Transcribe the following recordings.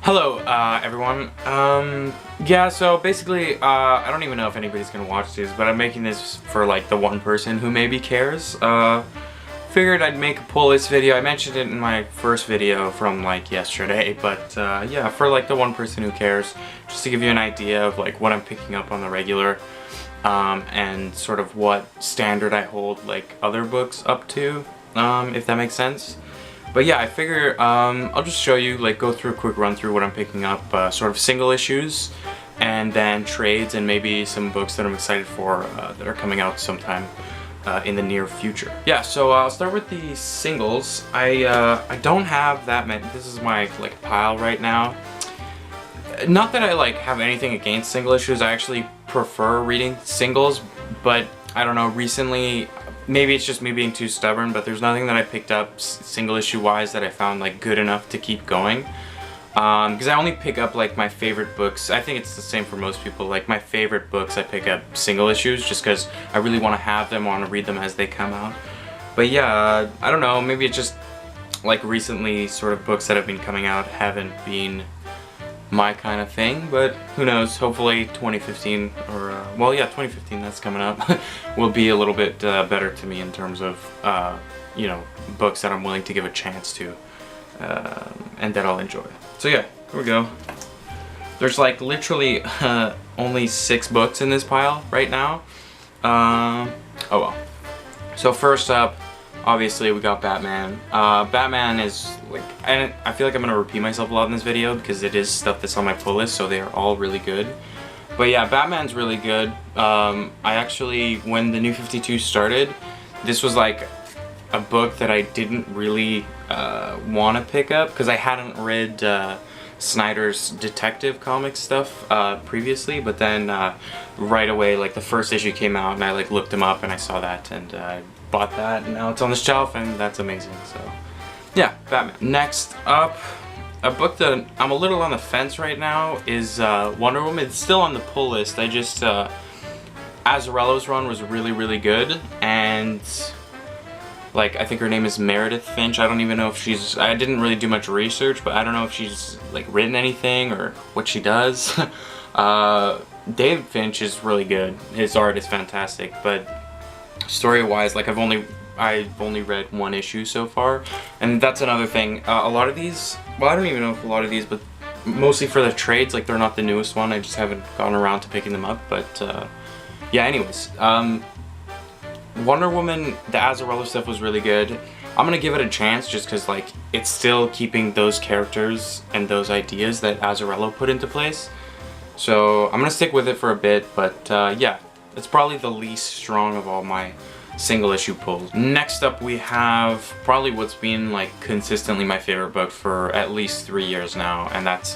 Hello, everyone. Yeah, so basically, I don't even know if anybody's gonna watch this, but I'm making this for, like, the one person who maybe cares. Figured I'd make a pull list video. I mentioned it in my first video from, like, yesterday, but, yeah, for, like, the one person who cares, just to give you an idea of, like, what I'm picking up on the regular, and sort of what standard I hold, like, other books up to, if that makes sense. But yeah, I figure I'll just show you, like, go through a quick run through what I'm picking up, sort of single issues, and then trades, and maybe some books that I'm excited for that are coming out sometime in the near future. Yeah, so I'll start with the singles. I don't have that many. This is my, like, pile right now. Not that I, like, have anything against single issues. I actually prefer reading singles, but I don't know, recently, maybe it's just me being too stubborn, but there's nothing that I picked up single issue wise that I found, like, good enough to keep going. Because I only pick up, like, my favorite books. I think it's the same for most people. Like, my favorite books, I pick up single issues just because I really want to have them, want to read them as they come out. But yeah, I don't know, maybe it's just, like, recently sort of books that have been coming out haven't been my kind of thing, but who knows, hopefully 2015, or well, yeah, 2015, that's coming up, will be a little bit better to me in terms of you know, books that I'm willing to give a chance to, and that I'll enjoy. So yeah, here we go. There's, like, literally only 6 books in this pile right now. Oh well. So first up, obviously we got Batman. Batman is, like, and I feel like I'm gonna repeat myself a lot in this video because it is stuff that's on my pull list, so they are all really good. But yeah, Batman's really good. I actually, when the New 52 started, this was like a book that I didn't really want to pick up because I hadn't read Snyder's detective comic stuff previously, but then right away, like, the first issue came out and I, like, looked him up and I saw that and I bought that, and now it's on the shelf and that's amazing. So yeah, Batman. Next up, a book that I'm a little on the fence right now is Wonder Woman. It's still on the pull list. I just Azzarello's run was really good, and, like, I think her name is Meredith Finch. I don't even know if she's, I didn't really do much research, but I don't know if she's, like, written anything or what she does. David Finch is really good. His art is fantastic, but story-wise, like, I've only read one issue so far, and that's another thing. A lot of these, well, I don't even know if a lot of these, but mostly for the trades, like, they're not the newest one. I just haven't gotten around to picking them up, but yeah, anyways. Wonder Woman, the Azzarello stuff was really good. I'm gonna give it a chance just because, like, it's still keeping those characters and those ideas that Azzarello put into place. So I'm gonna stick with it for a bit, but yeah, it's probably the least strong of all my single issue pulls. Next up, we have probably what's been, like, consistently my favorite book for at least 3 years now, and that's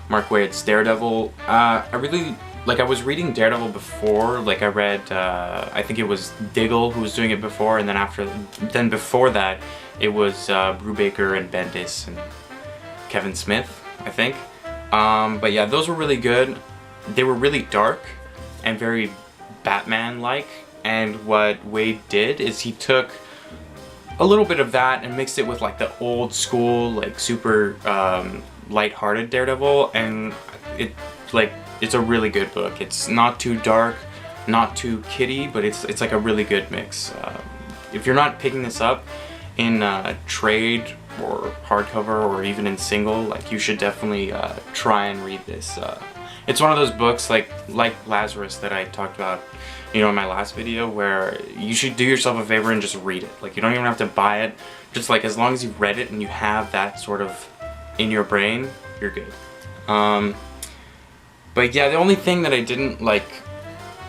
Mark Waid's Daredevil. I really, like, I was reading Daredevil before. Like, I read, I think it was Diggle who was doing it before, and then before that, it was Brubaker and Bendis and Kevin Smith, I think. But yeah, those were really good. They were really dark and very Batman-like, and what Waid did is he took a little bit of that and mixed it with, like, the old school, like, super light-hearted Daredevil, and it's a really good book. It's not too dark, not too kiddie, but it's like a really good mix. If you're not picking this up in trade or hardcover or even in single, like, you should definitely try and read this. It's one of those books like Lazarus that I talked about, you know, in my last video, where you should do yourself a favor and just read it. Like, you don't even have to buy it. Just, like, as long as you've read it and you have that sort of in your brain, you're good. But yeah, the only thing that I didn't like,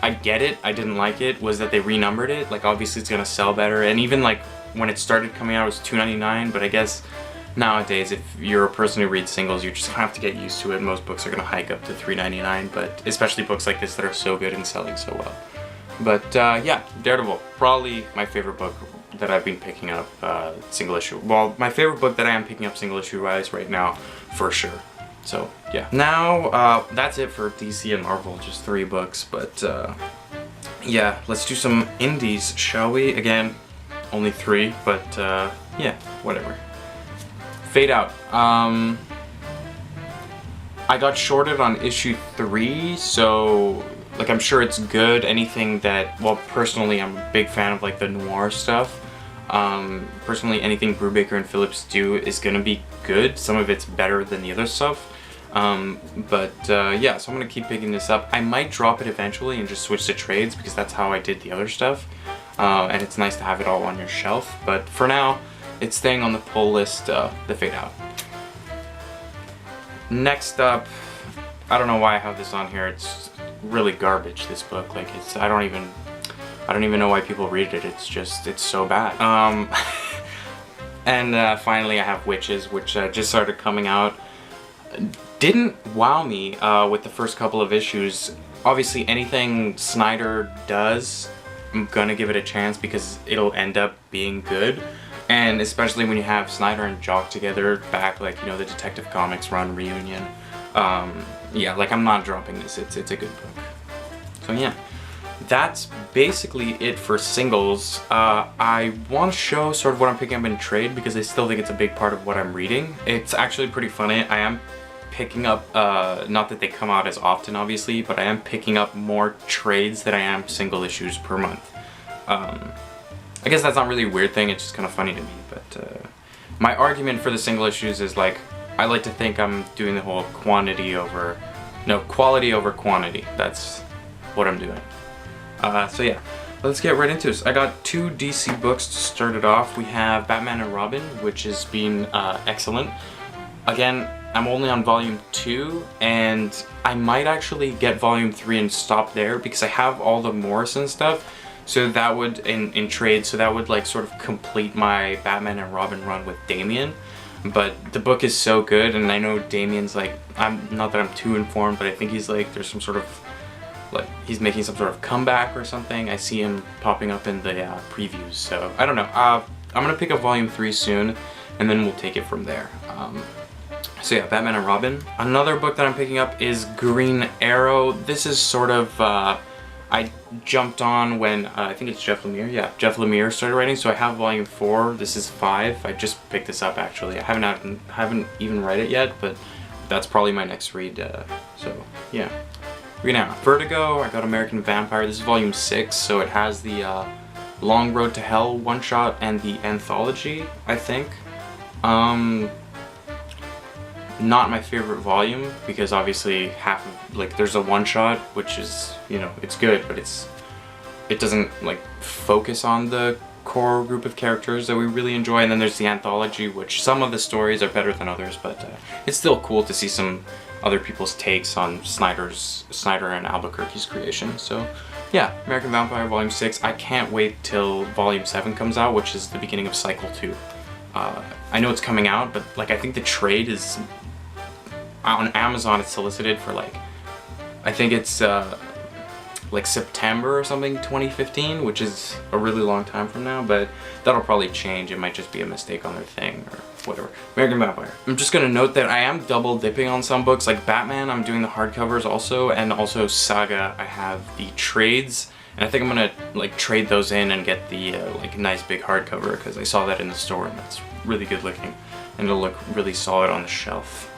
I didn't like it, was that they renumbered it. Like, obviously it's gonna sell better, and even, like, when it started coming out, it was $2.99, but I guess nowadays, if you're a person who reads singles, you're just gonna have to get used to it. Most books are gonna hike up to $3.99, but especially books like this that are so good and selling so well. But yeah, Daredevil, probably my favorite book that I've been picking up single issue. Well, my favorite book that I am picking up single issue wise right now, for sure. So yeah. Now that's it for DC and Marvel, just 3 books. But yeah, let's do some indies, shall we? Again, only 3, but yeah, whatever. Fade Out. I got shorted on issue 3, so like I'm sure it's good. Anything that, well, personally I'm a big fan of like the noir stuff. Personally, anything Brubaker and Phillips do is gonna be good. Some of it's better than the other stuff. Yeah, so I'm gonna keep picking this up. I might drop it eventually and just switch to trades because that's how I did the other stuff. And it's nice to have it all on your shelf. But for now, it's staying on the pull list, The Fade Out. Next up, I don't know why I have this on here. It's really garbage, this book. Like, I don't even know why people read it. It's so bad. And finally I have Witches, which just started coming out. Didn't wow me with the first couple of issues. Obviously anything Snyder does, I'm gonna give it a chance because it'll end up being good. And especially when you have Snyder and Jock together back, like, you know, the Detective Comics run reunion. Yeah, like, I'm not dropping this. It's a good book. So yeah, that's basically it for singles. I want to show sort of what I'm picking up in trade because I still think it's a big part of what I'm reading. It's actually pretty funny. I am picking up, not that they come out as often obviously, but I am picking up more trades than I am single issues per month. I guess that's not really a weird thing, it's just kind of funny to me, but my argument for the single issues is like, I like to think I'm doing the whole quality over quantity. That's what I'm doing. So yeah, let's get right into this. I got 2 DC books to start it off. We have Batman and Robin, which has been excellent. Again, I'm only on volume 2, and I might actually get volume 3 and stop there because I have all the Morrison stuff. So that would, in trade, so that would like sort of complete my Batman and Robin run with Damian. But the book is so good, and I know Damian's like, not that I'm too informed, but I think he's like, there's some sort of, like, he's making some sort of comeback or something. I see him popping up in the previews, so I don't know. I'm gonna pick up volume 3 soon, and then we'll take it from there. So yeah, Batman and Robin. Another book that I'm picking up is Green Arrow. This is sort of, I jumped on when, I think it's Jeff Lemire, yeah, Jeff Lemire started writing, so I have volume 4, this is 5, I just picked this up actually. I haven't even read it yet, but that's probably my next read, so yeah. Green Arrow. Vertigo, I got American Vampire, this is volume 6, so it has the Long Road to Hell one-shot and the anthology, I think. Not my favorite volume because obviously half of, like, there's a one-shot which is, you know, it's good, but it doesn't like focus on the core group of characters that we really enjoy, and then there's the anthology, which some of the stories are better than others, but it's still cool to see some other people's takes on Snyder and Albuquerque's creation. So yeah, American Vampire volume 6. I can't wait till volume 7 comes out, which is the beginning of cycle 2. I know it's coming out, but like, I think the trade is on Amazon. It's solicited for like, I think it's like September or something 2015, which is a really long time from now, but that'll probably change. It might just be a mistake on their thing or whatever. American Vampire. I'm just gonna note that I am double dipping on some books, like Batman I'm doing the hardcovers also, and also Saga I have the trades, and I think I'm gonna like trade those in and get the like nice big hardcover because I saw that in the store and that's really good looking and it'll look really solid on the shelf.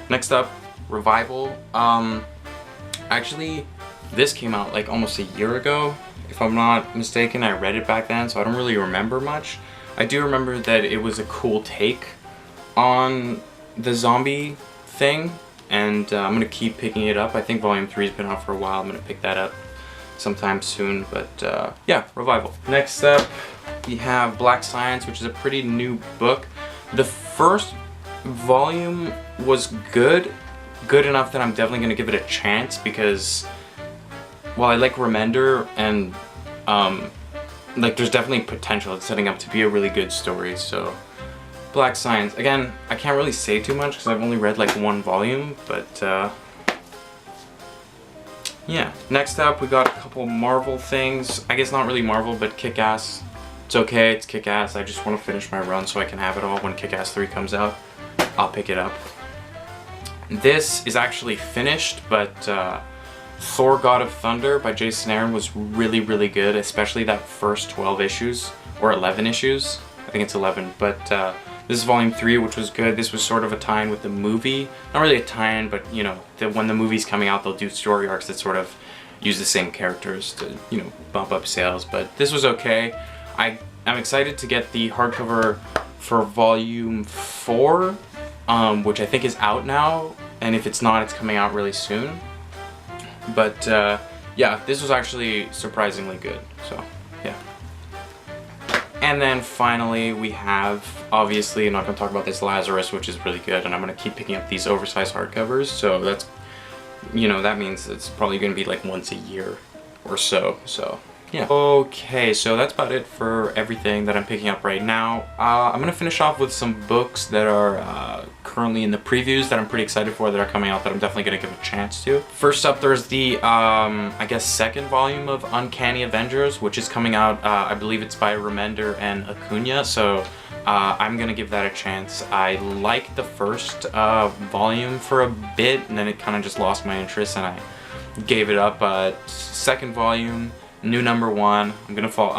Next up, Revival. Actually, this came out like almost a year ago, if I'm not mistaken. I read it back then, so I don't really remember much. I do remember that it was a cool take on the zombie thing, and I'm gonna keep picking it up. I think volume 3 has been out for a while. I'm gonna pick that up sometime soon, but yeah, Revival. Next up, we have Black Science, which is a pretty new book. The first volume was good enough that I'm definitely gonna give it a chance because, well, I like Remender, and like there's definitely potential. It's setting up to be a really good story. So Black Science, again, I can't really say too much because I've only read like 1 volume, but yeah. Next up, we got a couple Marvel things. I guess not really Marvel, but Kick-Ass. It's okay, it's Kick-Ass. I just want to finish my run so I can have it all. When Kick-Ass 3 comes out, I'll pick it up. This is actually finished, but Thor God of Thunder by Jason Aaron was really, really good, especially that first 12 issues, or 11 issues. I think it's 11, but This is volume 3, which was good. This was sort of a tie-in with the movie. Not really a tie-in, but you know, when the movie's coming out, they'll do story arcs that sort of use the same characters to, you know, bump up sales. But this was okay. I'm excited to get the hardcover for volume 4, which I think is out now. And if it's not, it's coming out really soon. But yeah, this was actually surprisingly good. So yeah. And then finally we have, obviously, I'm not going to talk about this, Lazarus, which is really good, and I'm going to keep picking up these oversized hardcovers, so that's, you know, that means it's probably going to be like once a year or so, yeah. Okay, so that's about it for everything that I'm picking up right now. I'm going to finish off with some books that are currently in the previews that I'm pretty excited for, that are coming out, that I'm definitely going to give a chance to. First up, there's the, I guess, second volume of Uncanny Avengers, which is coming out, I believe it's by Remender and Acuna, so I'm going to give that a chance. I liked the first volume for a bit, and then it kind of just lost my interest, and I gave it up. Second volume, new number 1. I'm gonna fall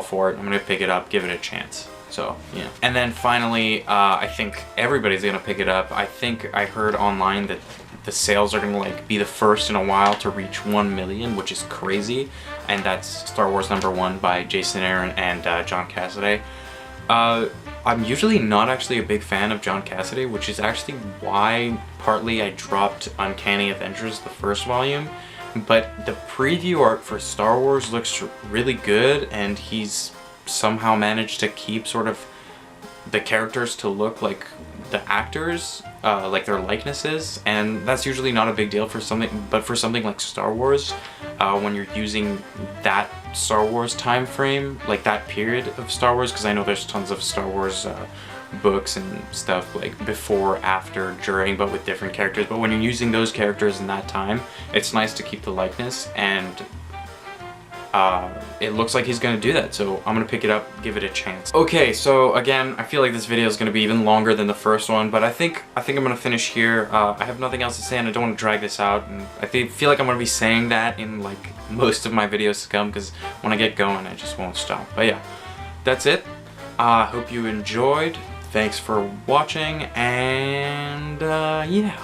for it. I'm gonna pick it up, give it a chance. So yeah. And then finally, I think everybody's gonna pick it up. I think I heard online that the sales are gonna like be the first in a while to reach 1 million, which is crazy. And that's Star Wars number 1 by Jason Aaron and John Cassaday. I'm usually not actually a big fan of John Cassaday, which is actually why partly I dropped Uncanny Avengers, the first volume. But the preview art for Star Wars looks really good, and he's somehow managed to keep sort of the characters to look like the actors, like their likenesses, and that's usually not a big deal for something, but for something like Star Wars, when you're using that Star Wars time frame, like that period of Star Wars, because I know there's tons of Star Wars books and stuff like before, after, during, but with different characters. But when you're using those characters in that time, it's nice to keep the likeness, and it looks like he's gonna do that, so I'm gonna pick it up, give it a chance. Okay, so again, I feel like this video is gonna be even longer than the first one, but I think I'm gonna finish here. I have nothing else to say, and I don't want to drag this out, and I feel like I'm gonna be saying that in like most of my videos to come, because when I get going, I just won't stop. But yeah, that's it. Hope you enjoyed. Thanks for watching, and yeah.